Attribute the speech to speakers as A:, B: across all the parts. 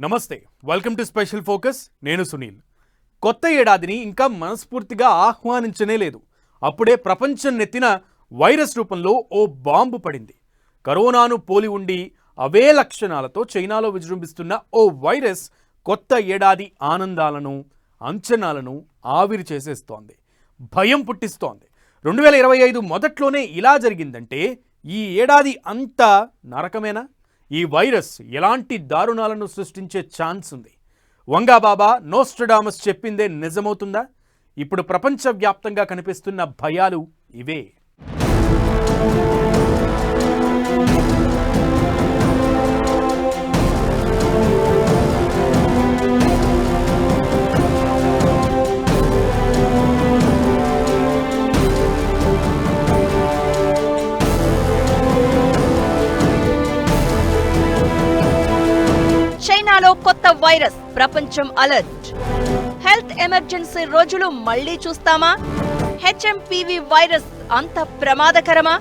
A: నమస్తే, welcome to special focus. నేను సునీల్. కొత్త ఏడాదిని ఇంకా మనస్ఫూర్తిగా ఆహ్వానించనే లేదు. అప్పుడే ప్రపంచం నెత్తిన వైరస్ రూపంలో ఓ బాంబు పడింది. కరోనాను పోలి ఉండి అవే లక్షణాలతో చైనాలో విజృంభిస్తున్న ఓ వైరస్ కొత్త ఏడాది ఆనందాలను, అంచనాలను ఆవిరి చేసేస్తోంది, భయం పుట్టిస్తోంది. 2025 మొదట్లోనే ఇలా జరిగిందంటే ఈ ఏడాది అంతా నరకమేనా? ఈ వైరస్ ఎలాంటి దారుణాలను సృష్టించే ఛాన్స్ ఉంది? వంగాబాబా నోస్ట్రడామస్ చెప్పిందే నిజమవుతుందా? ఇప్పుడు ప్రపంచవ్యాప్తంగా కనిపిస్తున్న భయాలు ఇవే.
B: చైనాలో కొత్త వైరస్, ప్రపంచం అలర్ట్. హెల్త్ ఎమర్జెన్సీ రోజులు మళ్లీ చూస్తామా? హెచ్ఎంపీవీ వైరస్ అంత ప్రమాదకరమా?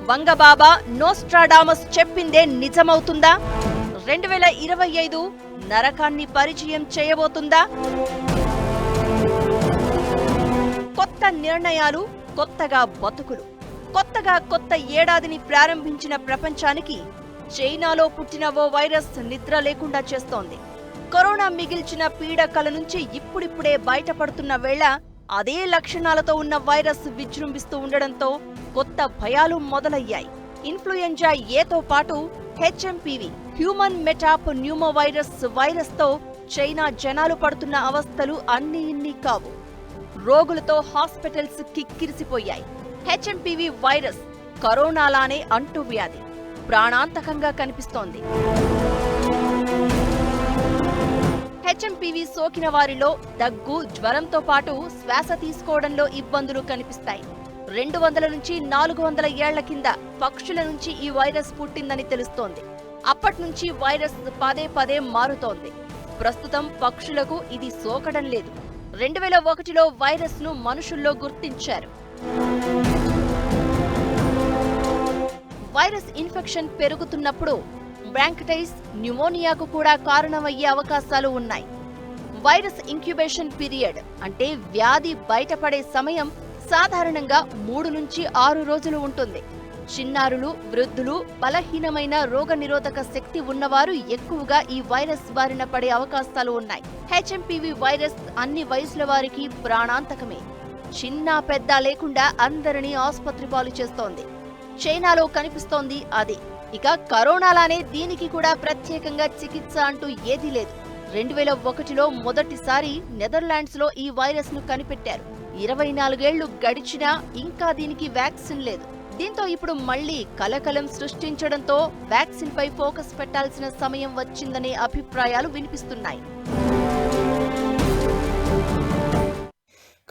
B: వంగబాబా నోస్ట్రాడామస్ చెప్పిందే నిజమవుతుందా? 2025 నరకాన్ని పరిచయం చేయబోతుందా? కొత్త నిర్ణయాలు, కొత్తగా బతుకులు. కొత్తగా కొత్త ఏడాదిని ప్రారంభించిన ప్రపంచానికి చైనాలో పుట్టిన ఓ వైరస్ నిద్ర లేకుండా చేస్తోంది. కరోనా మిగిల్చిన పీడకల నుంచి ఇప్పుడిప్పుడే బయటపడుతున్న వేళ అదే లక్షణాలతో ఉన్న వైరస్ విజృంభిస్తూ ఉండడంతో కొత్త భయాలు మొదలయ్యాయి. ఇన్ఫ్లుయెంజా ఏతో పాటు హెచ్ఎంపీవీ, హ్యూమన్ మెటాప్ వైరస్ తో చైనా జనాలు పడుతున్న అవస్థలు అన్నీ ఇన్ని కావు. రోగులతో హాస్పిటల్స్ కిక్కిరిసిపోయాయి. హెచ్ఎంపీవీ వైరస్ కరోనాలానే అంటువ్యాధి, ప్రాణాంతకంగా కనిపిస్తోంది. హెచ్ఎంపీవీ సోకిన వారిలో దగ్గు, జ్వరంతో పాటు శ్వాస తీసుకోవడంలో ఇబ్బందులు కనిపిస్తాయి. 200 నుంచి 400 ఏళ్ల కింద పక్షుల నుంచి ఈ వైరస్ పుట్టిందని తెలుస్తోంది. అప్పట్నుంచి వైరస్ పదే పదే మారుతోంది. ప్రస్తుతం పక్షులకు ఇది సోకడం లేదు. 2001లో వైరస్ ను మనుషుల్లో గుర్తించారు. వైరస్ ఇన్ఫెక్షన్ పెరుగుతున్నప్పుడు బ్రాంకైటిస్, న్యూమోనియాకు కూడా కారణమయ్యే అవకాశాలు ఉన్నాయి. వైరస్ ఇంక్యుబేషన్ పీరియడ్ అంటే వ్యాధి బయటపడే సమయం సాధారణంగా 3 నుంచి 6 రోజులు ఉంటుంది. చిన్నారులు, వృద్ధులు, బలహీనమైన రోగనిరోధక శక్తి ఉన్నవారు ఎక్కువగా ఈ వైరస్ బారిన పడే అవకాశాలు ఉన్నాయి. హెచ్ఎంపీవీ వైరస్ అన్ని వయసుల వారికి ప్రాణాంతకమే. చిన్న పెద్ద లేకుండా అందరినీ ఆసుపత్రి పాలు చేస్తోంది. చైనాలో కనిపిస్తోంది అదే. ఇక కరోనాలానే దీనికి కూడా ప్రత్యేకంగా చికిత్స అంటూ ఏదీ లేదు. 2001లో మొదటిసారి నెదర్లాండ్స్ లో ఈ వైరస్ ను కనిపెట్టారు. 24 ఏళ్లు గడిచినా ఇంకా దీనికి వ్యాక్సిన్ లేదు. దీంతో ఇప్పుడు మళ్లీ కలకలం సృష్టించడంతో వ్యాక్సిన్ పై ఫోకస్ పెట్టాల్సిన సమయం వచ్చిందనే అభిప్రాయాలు వినిపిస్తున్నాయి.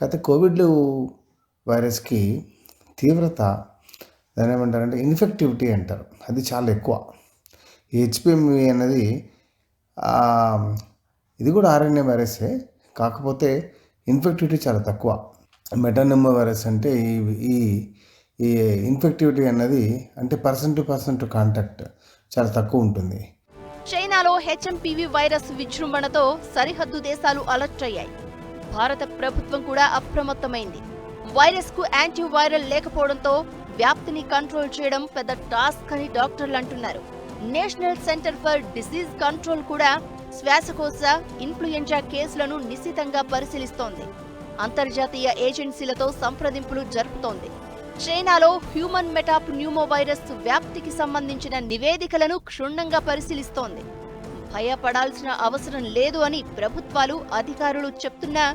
C: గత కోవిడ్ వైరస్కి తీవ్రత, దాని ఏమంటారంటే ఇన్ఫెక్టివిటీ అంటారు, అది చాలా ఎక్కువ. ఈ హెచ్పిఎంవి అన్నది ఇది కూడా ఆర్ఎన్ఏ వైరసే, కాకపోతే ఇన్ఫెక్టివిటీ చాలా తక్కువ. మెటానెమో వైరస్ అంటే ఈ ఈ ఇన్ఫెక్టివిటీ అన్నది అంటే పర్సన్ టు కాంటాక్ట్ చాలా తక్కువ ఉంటుంది.
B: చైనాలో హెచ్ఎంపీవీ వైరస్ విజృంభణతో సరిహద్దు దేశాలు అలర్ట్ అయ్యాయి. భారత ప్రభుత్వం కూడా అప్రమత్తమైంది. వైరస్ కు యాంటీవైరల్ లేకపోవడంతో వ్యాప్తిని కంట్రోల్ చేయడం పెద్ద టాస్క్ అని డాక్టర్లు అంటున్నారు. National centre for disease control కూడా శ్వాసకోశ, ఇన్ఫ్లుయెంజా కేసులను నిశితంగా పరిశీలిస్తోంది. అంతర్జాతీయ ఏజెన్సీలతో సంప్రదింపులు జరుపుతోంది. చైనాలో హ్యూమన్ మెటాప్ వైరస్ వ్యాప్తికి సంబంధించిన నివేదికలను క్షుణ్ణంగా పరిశీలిస్తోంది. భయపడాల్సిన అవసరం లేదు అని ప్రభుత్వాలు, అధికారులు చెప్తున్నా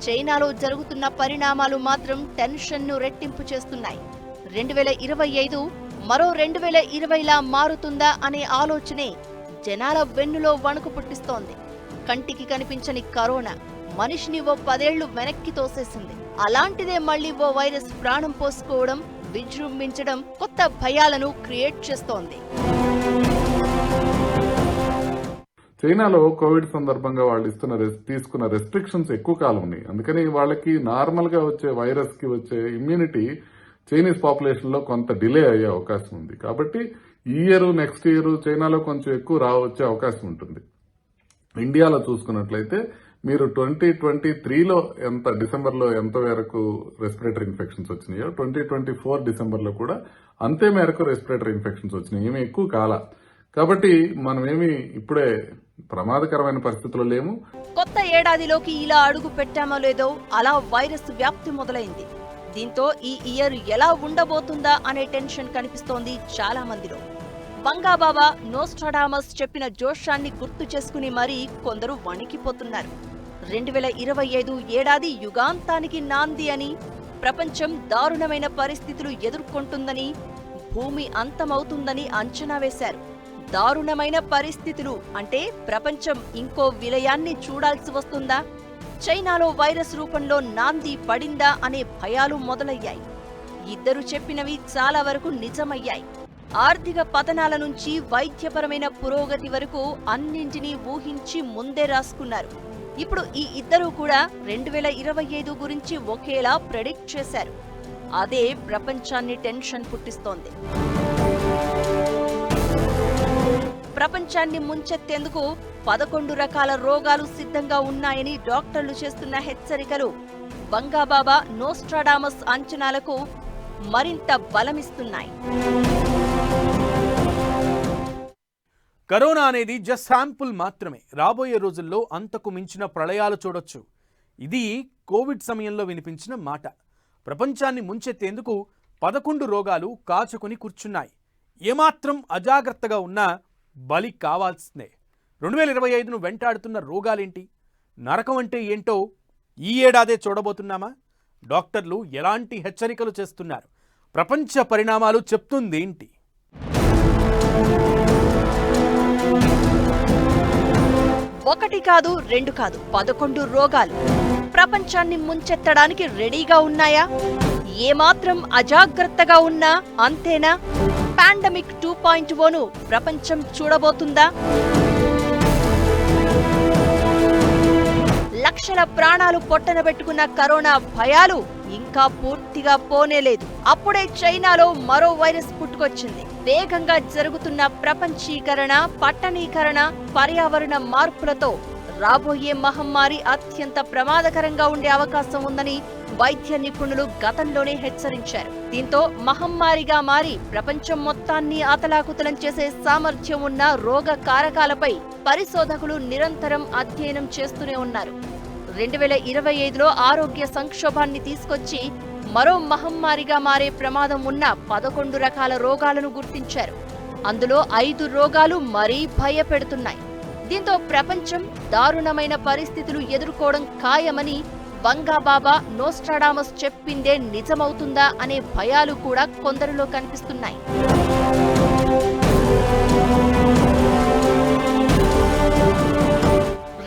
B: చైనాలో జరుగుతున్న పరిణామాలు మాత్రం టెన్షన్ను రెట్టింపు చేస్తున్నాయి. 2025 మరో 2020లా మారుతుందా అనే ఆలోచనే జనాల వెన్నులో వణుకు పుట్టిస్తోంది. కంటికి కనిపించని కరోనా మనిషిని ఓ 10 ఏళ్లు వెనక్కి తోసేసింది. అలాంటిదే మళ్లీ ఓ వైరస్ ప్రాణం పోసుకోవడం, విజృంభించడం కొత్త భయాలను క్రియేట్ చేస్తోంది.
D: చైనాలో కోవిడ్ సందర్భంగా వాళ్ళు తీసుకున్న రెస్ట్రిక్షన్స్ ఎక్కువ కాలం ఉన్నాయి. అందుకని వాళ్ళకి నార్మల్ గా వచ్చే వైరస్ కి వచ్చే ఇమ్యూనిటీ చైనీస్ పాపులేషన్ లో కొంత డిలే అయ్యే అవకాశం ఉంది. కాబట్టి ఈ ఇయర్, నెక్స్ట్ ఇయర్ చైనాలో కొంచెం ఎక్కువ వచ్చే అవకాశం ఉంటుంది. ఇండియాలో చూసుకున్నట్లయితే మీరు 2023లో డిసెంబర్లో ఎంత మేరకు రెస్పిరేటరీ ఇన్ఫెక్షన్స్ వచ్చినాయో 2024 డిసెంబర్లో కూడా అంతే మేరకు రెస్పిరేటరీ ఇన్ఫెక్షన్స్ వచ్చినాయి. ఏమి ఎక్కువ కాల. కాబట్టి మనమేమి ఇప్పుడే ప్రమాదకరమైన పరిస్థితుల్లో లేము.
B: కొత్త ఏడాదిలోకి ఇలా అడుగు పెట్టామో లేదో అలా వైరస్ వ్యాప్తి మొదలైంది. దీంతో ఈ ఇయర్ ఎలా ఉండబోతుందా అనే టెన్షన్ కనిపిస్తోంది చాలా మందిలో. వంగాబాబా నోస్ట్రాడామస్ చెప్పిన జోషాన్ని గుర్తు చేసుకుని మరీ కొందరు వణికిపోతున్నారు. 2025 ఏడాది యుగాంతానికి నాంది అని, ప్రపంచం దారుణమైన పరిస్థితులు ఎదుర్కొంటుందని, భూమి అంతమవుతుందని అంచనా వేశారు. దారుణమైన పరిస్థితులు అంటే ప్రపంచం ఇంకో విలయాన్ని చూడాల్సి వస్తుందా? చైనాలో వైరస్ రూపంలో నాంది పడిందా అనే భయాలు మొదలయ్యాయి. ఇద్దరు చెప్పినవి చాలా వరకు నిజమయ్యాయి. ఆర్థిక పతనాల నుంచి వైద్యపరమైన పురోగతి వరకు అన్నింటినీ ఊహించి ముందే రాసుకున్నారు. ఇప్పుడు ఈ ఇద్దరూ కూడా 2025 గురించి ఒకేలా ప్రెడిక్ట్ చేశారు. అదే ప్రపంచాన్ని టెన్షన్ పుట్టిస్తోంది. ప్రపంచాన్ని ముంచెత్తేందుకు 11 రకాల రోగాలు సిద్ధంగా ఉన్నాయని డాక్టర్లు చేస్తున్న హెచ్చరికలు వంగాబాబా నోస్ట్రాడామస్ అంచనాలకు మరింత బలమిస్తున్నాయి.
A: కరోనా అనేది జస్ట్ శాంపుల్ మాత్రమే. రాబోయే రోజుల్లో అంతకు మించిన ప్రళయాలు చూడొచ్చు. ఇది కోవిడ్ సమయంలో వినిపించిన మాట. ప్రపంచాన్ని ముంచెత్తేందుకు 11 రోగాలు కాచుకుని కూర్చున్నాయి. ఏమాత్రం అజాగ్రత్తగా ఉన్నా బలి కావాల్సిందే. 2025ను వెంటాడుతున్న రోగాలేంటి, నరకం అంటే ఏంటో ఈ ఏడాదే చూడబోతున్నామా? డాక్టర్లు ఎలాంటి హెచ్చరికలు చేస్తున్నారు? ప్రపంచ పరిణామాలు చెప్తుందేంటి?
B: ఒకటి కాదు, రెండు కాదు, 11 రోగాలు ప్రపంచాన్ని ముంచెత్తడానికి రెడీగా ఉన్నాయా? ఏమాత్రం అజాగ్రత్తగా ఉన్నా అంతేనా? పాండమిక్ 2.0ను ప్రపంచం చూడబోతుందా? లక్షల ప్రాణాలు పొట్టనబెట్టుకున్న కరోనా భయాలు ఇంకా పూర్తిగా పోనేలేదు. అప్పుడే చైనాలో మరో వైరస్ పుట్టుకొచ్చింది. వేగంగా జరుగుతున్న ప్రపంచీకరణ, పట్టణీకరణ, పర్యావరణ మార్పులతో రాబోయే మహమ్మారి అత్యంత ప్రమాదకరంగా ఉండే అవకాశం ఉందని వైద్య నిపుణులు గతంలోనే హెచ్చరించారు. దీంతో మహమ్మారిగా మారి ప్రపంచం మొత్తాన్ని అతలాకుతలం చేసే సామర్థ్యం ఉన్న రోగ కారకాలపై పరిశోధకులు నిరంతరం అధ్యయనం చేస్తూనే ఉన్నారు. 2025లో ఆరోగ్య సంక్షోభాన్ని తీసుకొచ్చి మరో మహమ్మారిగా మారే ప్రమాదం ఉన్న 11 రకాల రోగాలను గుర్తించారు. అందులో 5 రోగాలు మరీ భయపెడుతున్నాయి. దీంతో ప్రపంచం దారుణమైన పరిస్థితులు ఎదుర్కోవడం ఖాయమని వంగాబాబా నోస్ట్రాడామస్ చెప్పిందే నిజమవుతుందా అనే భయాలు కూడా కొందరిలో కనిపిస్తున్నాయి.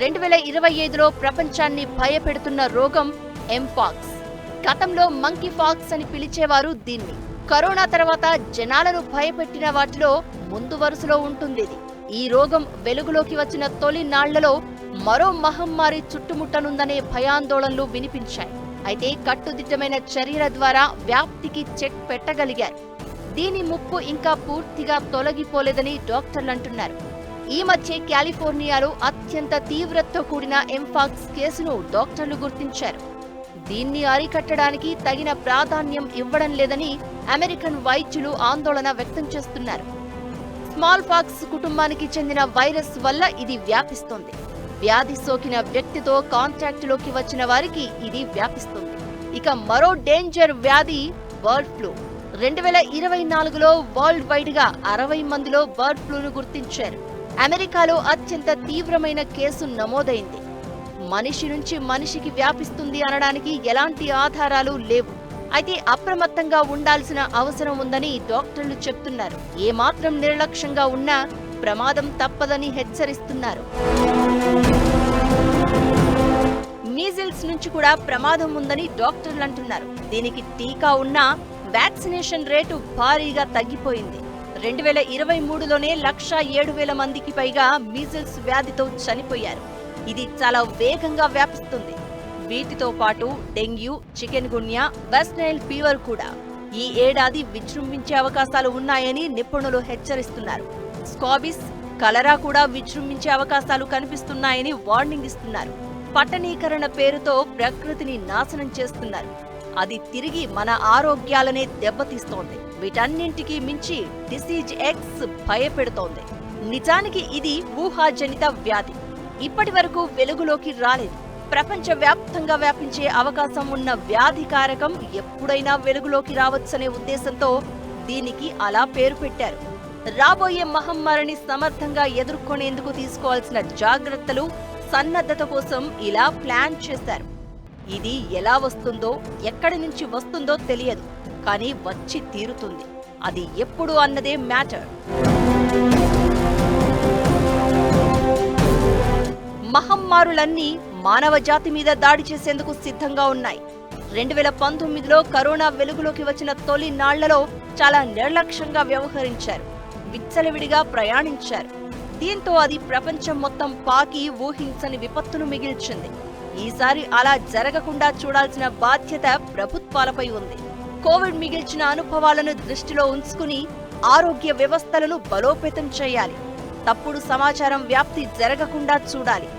B: 2025లో ప్రపంచాన్ని భయపెడుతున్న రోగం ఎంపాక్స్. గతంలో మంకీ ఫాక్స్ అని పిలిచేవారు దీన్ని. కరోనా తర్వాత జనాలను భయపెట్టిన వాటిలో ముందు వరుసలో ఉంటుంది ఇది. ఈ రోగం వెలుగులోకి వచ్చిన తొలి నాళ్లలో మరో మహమ్మారి చుట్టుముట్టనుందనే భయాందోళనలు వినిపించాయి. అయితే కట్టుదిట్టమైన చర్యల ద్వారా వ్యాప్తికి చెక్ పెట్టగలిగారు. దీని ముప్పు ఇంకా పూర్తిగా తొలగిపోలేదని డాక్టర్లు అంటున్నారు. ఈ మధ్య కాలిఫోర్నియాలో అత్యంత తీవ్రతతో కూడిన ఎంపాక్స్ కేసును డాక్టర్లు గుర్తించారు. దీన్ని అరికట్టడానికి తగిన ప్రాధాన్యం ఇవ్వడం లేదని అమెరికన్ వైద్యులు ఆందోళన వ్యక్తం చేస్తున్నారు. స్మాల్ పాక్స్ కుటుంబానికి చెందిన వైరస్ వల్ల ఇది వ్యాపిస్తోంది. వ్యాధి సోకిన వ్యక్తితో కాంటాక్టులోకి వచ్చిన వారికి ఇది వ్యాపిస్తుంది. ఇక మరో డేంజర్ వ్యాధి బర్డ్ ఫ్లూ. 2024లో వరల్డ్ వైడ్ గా 60 మందిలో బర్డ్ ఫ్లూను గుర్తించారు. అమెరికాలో అత్యంత తీవ్రమైన కేసు నమోదైంది. మనిషి నుంచి మనిషికి వ్యాపిస్తుంది అనడానికి ఎలాంటి ఆధారాలు లేవు. అయితే అప్రమత్తంగా ఉండాల్సిన అవసరం ఉందని డాక్టర్లు చెప్తున్నారు. ఏమాత్రం నిర్లక్ష్యంగా ఉన్నా ప్రమాదం తప్పదని హెచ్చరిస్తున్నారు. మీజిల్స్ నుంచి కూడా ప్రమాదం ఉందని డాక్టర్లు అంటున్నారు. దీనికి టీకా ఉన్నా వ్యాక్సినేషన్ రేటు భారీగా తగ్గిపోయింది. 2023లోనే 107,000 మందికి పైగా మీజిల్స్ వ్యాధితో చనిపోయారు. ఇది చాలా వేగంగా వ్యాపిస్తుంది. వీటితో పాటు dengue, chikungunya, West Nile fever కూడా ఈ ఏడాది విజృంభించే అవకాశాలు ఉన్నాయని నిపుణులు హెచ్చరిస్తున్నారు. స్కాబిస్, కలరా కూడా విజృంభించే అవకాశాలు కనిపిస్తున్నాయని వార్నింగ్ ఇస్తున్నారు. పట్టణీకరణ పేరుతో ప్రకృతిని నాశనం చేస్తున్నారు. అది తిరిగి మన ఆరోగ్యాలనే దెబ్బతీస్తోంది. వీటన్నింటికీ మించి డిసీజ్ ఎక్స్ భయపెడుతోంది. నిజానికి ఇది ఊహాజనిత వ్యాధి. ఇప్పటి వరకు వెలుగులోకి రాలేదు. ప్రపంచవ్యాప్తంగా వ్యాపించే అవకాశం ఉన్న వ్యాధి కారకం ఎప్పుడైనా వెలుగులోకి రావచ్చనే ఉద్దేశంతో దీనికి అలా పేరు పెట్టారు. రాబోయే మహమ్మారిని సమర్థంగా ఎదుర్కొనేందుకు తీసుకోవాల్సిన జాగ్రత్తలు, సన్నద్ధత కోసం ఇలా ప్లాన్ చేశారు. ఇది ఎలా వస్తుందో, ఎక్కడి నుంచి వస్తుందో తెలియదు, కానీ వచ్చి తీరుతుంది. అది ఎప్పుడు అన్నదే మ్యాటర్. మహమ్మారులన్నీ మానవ జాతి మీద దాడి చేసేందుకు సిద్ధంగా ఉన్నాయి. 2019లో కరోనా వెలుగులోకి వచ్చిన తొలి నాళ్లలో చాలా నిర్లక్ష్యంగా వ్యవహరించారు, విచ్చలవిడిగా ప్రయాణించారు. దీంతో అది ప్రపంచం మొత్తం పాకి ఊహించని విపత్తును మిగిల్చింది. ఈసారి అలా జరగకుండా చూడాల్సిన బాధ్యత ప్రభుత్వాలపై ఉంది. కోవిడ్ మిగిల్చిన అనుభవాలను దృష్టిలో ఉంచుకుని ఆరోగ్య వ్యవస్థలను బలోపేతం చేయాలి. తప్పుడు సమాచారం వ్యాప్తి జరగకుండా చూడాలి.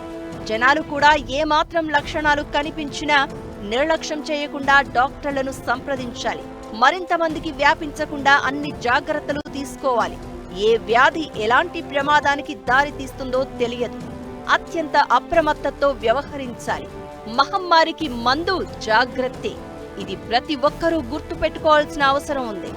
B: జనాలు కూడా ఏమాత్రం లక్షణాలు కనిపించినా నిర్లక్ష్యం చేయకుండా డాక్టర్లను సంప్రదించాలి. మరింత మందికి వ్యాపించకుండా అన్ని జాగ్రత్తలు తీసుకోవాలి. ఏ వ్యాధి ఎలాంటి ప్రమాదానికి దారి తీస్తుందో తెలియదు. అత్యంత అప్రమత్తతో వ్యవహరించాలి. మహమ్మారికి మందు జాగ్రత్తే. ఇది ప్రతి ఒక్కరూ గుర్తుపెట్టుకోవాల్సిన అవసరం ఉంది.